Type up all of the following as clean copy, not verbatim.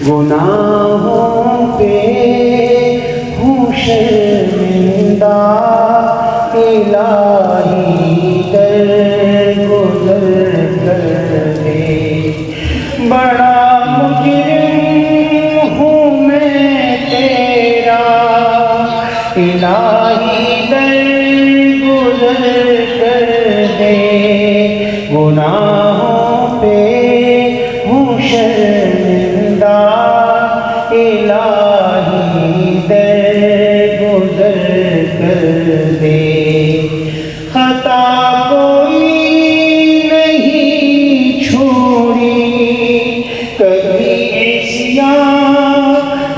گناہوں پہ ہوں شرمندہ، الہی در گزر کر دے۔ بڑا مجرم ہوں میں تیرا، الہی در گزر کر دے۔ گناہوں پہ ہوں شرمندہ، الہی در گزر کر دے۔ خطا کوئی نہیں چھوڑی، کبھی عصیان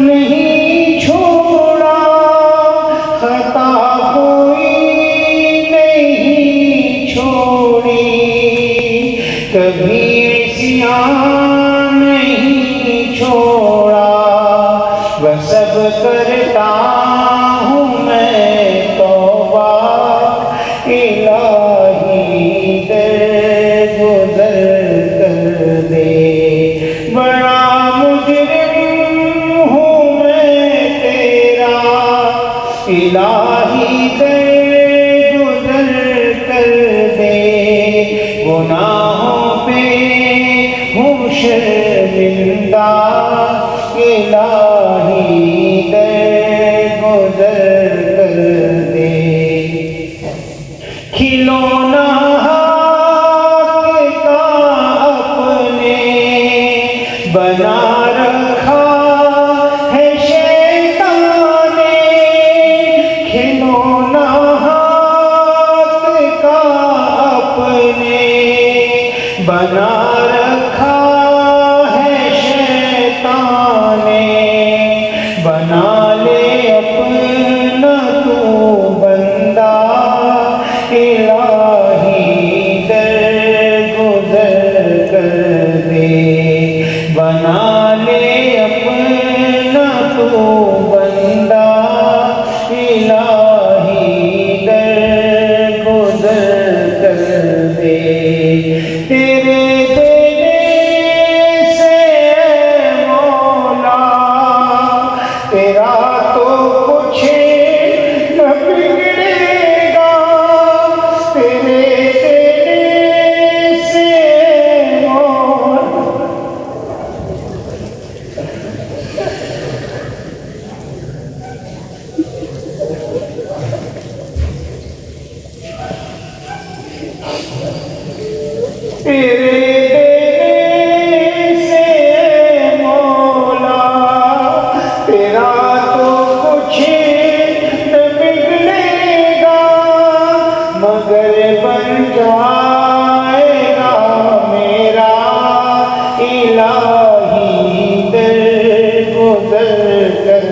نہیں چھوڑا۔ خطا کوئی نہیں چھوڑی، کبھی عصیان نہیں چھوڑا۔ وہ سب کرتا ہوں میں توبہ، الہی در گزر کر دے۔ بڑا مجرم ہوں میں تیرا، الہی در گزر کر دے۔ گناہوں پہ ہوں شرمندہ، الہی در گزر کر دے۔ کھلونا ہاتھ کا اپنے بنا رکھا ہے شیطان نے، کھلونا ہاتھ کا اپنے بنا رکھا ہے شیطان نے۔ بنا لے اپنا تو بندہ، الہی در گزر کر دے۔ بنا لے اپنا تو بندہ، الہی در گزر کر دے۔ تیرے دینے سے مولا تیرا تو کچھ نہ بگڑے گا، تیرے دینے سے مولا تیرے دینے سے مولا تیرا تو کچھ نہ بگڑے گا، مگر بن جائے گا میرا الہی در گزر کر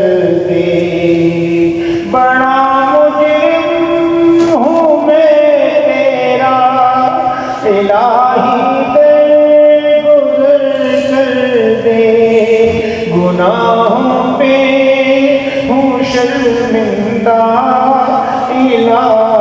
دے۔ بڑا مجرم ہوں میں تیرا، الہی در گزر کر دے۔ گناہوں پہ ہوں شرمندہ، الہی